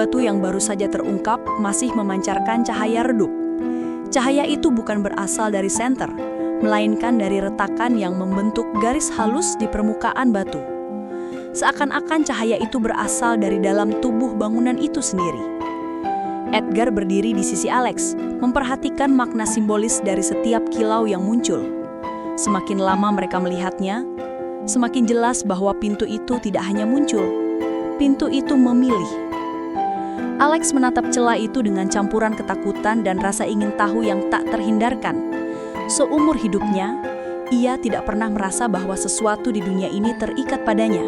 batu yang baru saja terungkap masih memancarkan cahaya redup. Cahaya itu bukan berasal dari senter, melainkan dari retakan yang membentuk garis halus di permukaan batu. Seakan-akan cahaya itu berasal dari dalam tubuh bangunan itu sendiri. Edgar berdiri di sisi Alex, memperhatikan makna simbolis dari setiap kilau yang muncul. Semakin lama mereka melihatnya, semakin jelas bahwa pintu itu tidak hanya muncul, pintu itu memilih. Alex menatap celah itu dengan campuran ketakutan dan rasa ingin tahu yang tak terhindarkan. Seumur hidupnya, ia tidak pernah merasa bahwa sesuatu di dunia ini terikat padanya.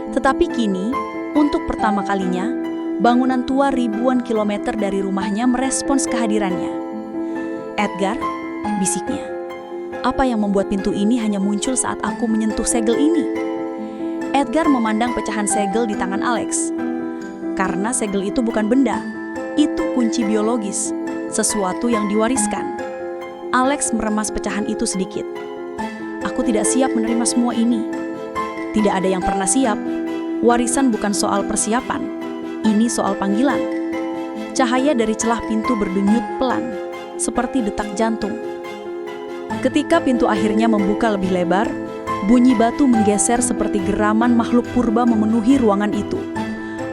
Tetapi kini, untuk pertama kalinya, bangunan tua ribuan kilometer dari rumahnya merespons kehadirannya. "Edgar," bisiknya, "apa yang membuat pintu ini hanya muncul saat aku menyentuh segel ini?" Edgar memandang pecahan segel di tangan Alex. Karena segel itu bukan benda, itu kunci biologis, sesuatu yang diwariskan. Alex meremas pecahan itu sedikit. "Aku tidak siap menerima semua ini." Tidak ada yang pernah siap. Warisan bukan soal persiapan, ini soal panggilan. Cahaya dari celah pintu berdenyut pelan, seperti detak jantung. Ketika pintu akhirnya membuka lebih lebar, bunyi batu menggeser seperti geraman makhluk purba memenuhi ruangan itu.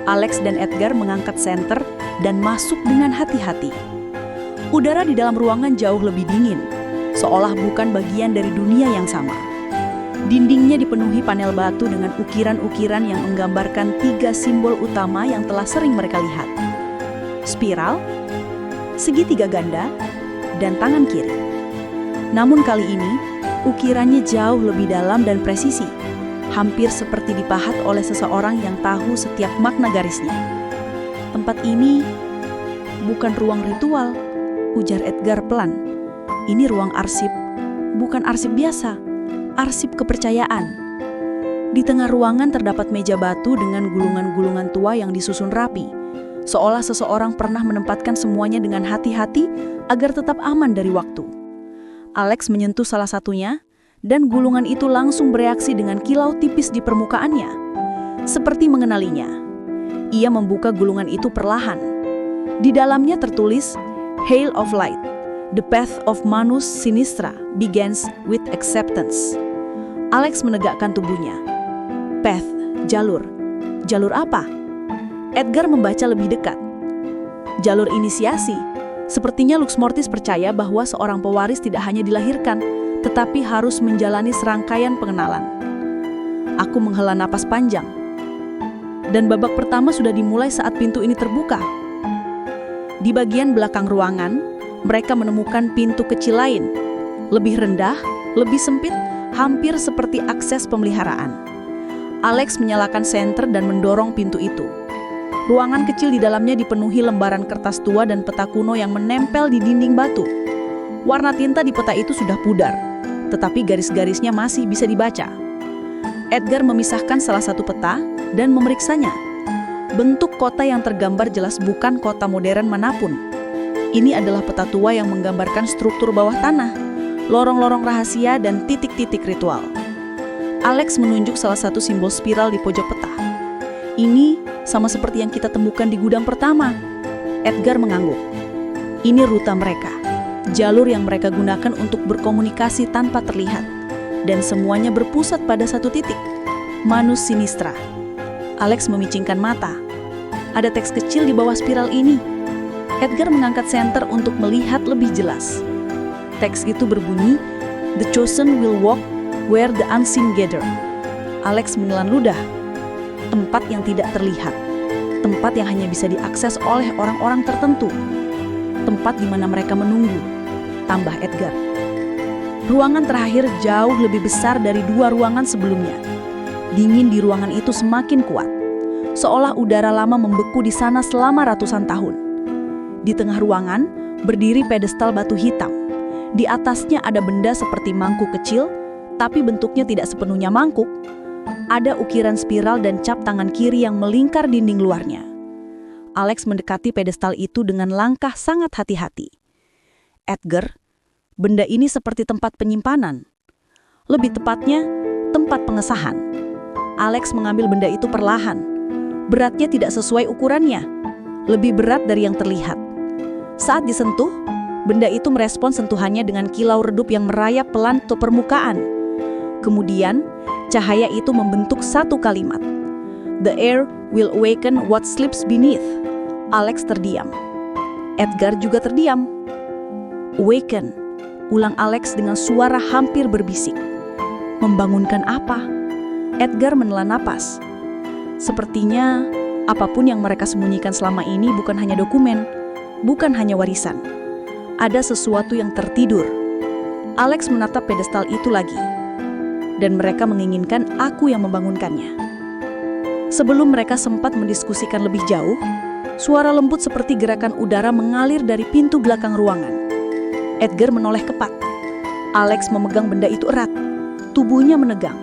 Alex dan Edgar mengangkat senter dan masuk dengan hati-hati. Udara di dalam ruangan jauh lebih dingin, seolah bukan bagian dari dunia yang sama. Dindingnya dipenuhi panel batu dengan ukiran-ukiran yang menggambarkan 3 simbol utama yang telah sering mereka lihat. Spiral, segitiga ganda, dan tangan kiri. Namun kali ini, ukirannya jauh lebih dalam dan presisi. Hampir seperti dipahat oleh seseorang yang tahu setiap makna garisnya. "Tempat ini bukan ruang ritual," ujar Edgar pelan. "Ini ruang arsip, bukan arsip biasa, arsip kepercayaan." Di tengah ruangan terdapat meja batu dengan gulungan-gulungan tua yang disusun rapi, seolah seseorang pernah menempatkan semuanya dengan hati-hati agar tetap aman dari waktu. Alex menyentuh salah satunya, dan gulungan itu langsung bereaksi dengan kilau tipis di permukaannya. Seperti mengenalinya. Ia membuka gulungan itu perlahan. Di dalamnya tertulis, "Hail of Light, the path of Manus Sinistra begins with acceptance." Alex menegakkan tubuhnya. "Path, jalur. Jalur apa?" Edgar membaca lebih dekat. "Jalur inisiasi." Sepertinya Lux Mortis percaya bahwa seorang pewaris tidak hanya dilahirkan, tetapi harus menjalani serangkaian pengenalan. Aku menghela napas panjang. Dan babak pertama sudah dimulai saat pintu ini terbuka. Di bagian belakang ruangan, mereka menemukan pintu kecil lain. Lebih rendah, lebih sempit, hampir seperti akses pemeliharaan. Alex menyalakan senter dan mendorong pintu itu. Ruangan kecil di dalamnya dipenuhi lembaran kertas tua dan peta kuno yang menempel di dinding batu. Warna tinta di peta itu sudah pudar, tetapi garis-garisnya masih bisa dibaca. Edgar memisahkan salah satu peta dan memeriksanya. Bentuk kota yang tergambar jelas bukan kota modern manapun. Ini adalah peta tua yang menggambarkan struktur bawah tanah, lorong-lorong rahasia, dan titik-titik ritual. Alex menunjuk salah satu simbol spiral di pojok peta. "Ini sama seperti yang kita temukan di gudang pertama." Edgar mengangguk. "Ini ruta mereka. Jalur yang mereka gunakan untuk berkomunikasi tanpa terlihat. Dan semuanya berpusat pada satu titik, Manus Sinistra." Alex memicingkan mata. "Ada teks kecil di bawah spiral ini." Edgar mengangkat senter untuk melihat lebih jelas. Teks itu berbunyi, "The chosen will walk where the unseen gather." Alex menelan ludah. Tempat yang tidak terlihat. Tempat yang hanya bisa diakses oleh orang-orang tertentu. Tempat di mana mereka menunggu, tambah Edgar. Ruangan terakhir jauh lebih besar dari 2 ruangan sebelumnya. Dingin di ruangan itu semakin kuat, seolah udara lama membeku di sana selama ratusan tahun. Di tengah ruangan berdiri pedestal batu hitam. Di atasnya ada benda seperti mangkuk kecil, tapi bentuknya tidak sepenuhnya mangkuk. Ada ukiran spiral dan cap tangan kiri yang melingkar dinding luarnya. Alex mendekati pedestal itu dengan langkah sangat hati-hati. "Edgar, benda ini seperti tempat penyimpanan. Lebih tepatnya, tempat pengesahan." Alex mengambil benda itu perlahan. Beratnya tidak sesuai ukurannya. lebih berat dari yang terlihat. Saat disentuh, benda itu merespons sentuhannya dengan kilau redup yang merayap pelan ke permukaan. Kemudian, cahaya itu membentuk satu kalimat. The air will awaken what sleeps beneath. Alex terdiam. Edgar juga terdiam. Awaken, ulang Alex dengan suara hampir berbisik. Membangunkan apa? Edgar menelan napas. Sepertinya apapun yang mereka sembunyikan selama ini bukan hanya dokumen, bukan hanya warisan. Ada sesuatu yang tertidur. Alex menatap pedestal itu lagi. Dan mereka menginginkan aku yang membangunkannya. Sebelum mereka sempat mendiskusikan lebih jauh, suara lembut seperti gerakan udara mengalir dari pintu belakang ruangan. Edgar menoleh kepat. Alex memegang benda itu erat. Tubuhnya menegang.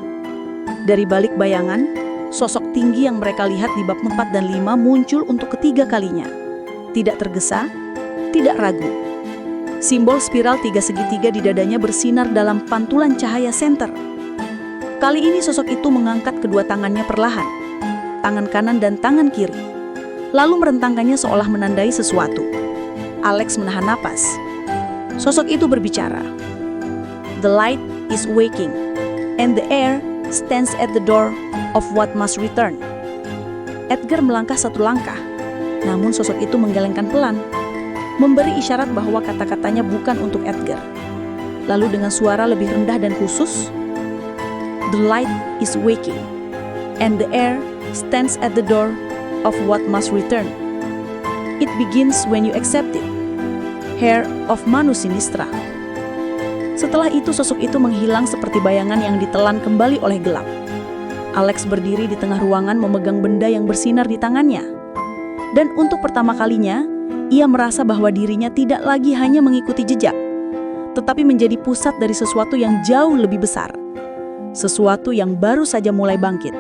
Dari balik bayangan, sosok tinggi yang mereka lihat di bab 4 dan 5 muncul untuk ketiga kalinya. Tidak tergesa, tidak ragu. Simbol spiral 3 segitiga di dadanya bersinar dalam pantulan cahaya senter. Kali ini sosok itu mengangkat kedua tangannya perlahan, tangan kanan dan tangan kiri, lalu merentangkannya seolah menandai sesuatu. Alex menahan napas. Sosok itu berbicara. The light is waking, and the air stands at the door of what must return. Edgar melangkah satu langkah, namun sosok itu menggelengkan pelan, memberi isyarat bahwa kata-katanya bukan untuk Edgar. Lalu dengan suara lebih rendah dan khusus, the light is waking, and the air stands at the door of what must return. It begins when you accept it. Hair of Manu Sinistra. Setelah itu sosok itu menghilang seperti bayangan yang ditelan kembali oleh gelap. Alex berdiri di tengah ruangan memegang benda yang bersinar di tangannya. Dan untuk pertama kalinya, ia merasa bahwa dirinya tidak lagi hanya mengikuti jejak, tetapi menjadi pusat dari sesuatu yang jauh lebih besar. Sesuatu yang baru saja mulai bangkit.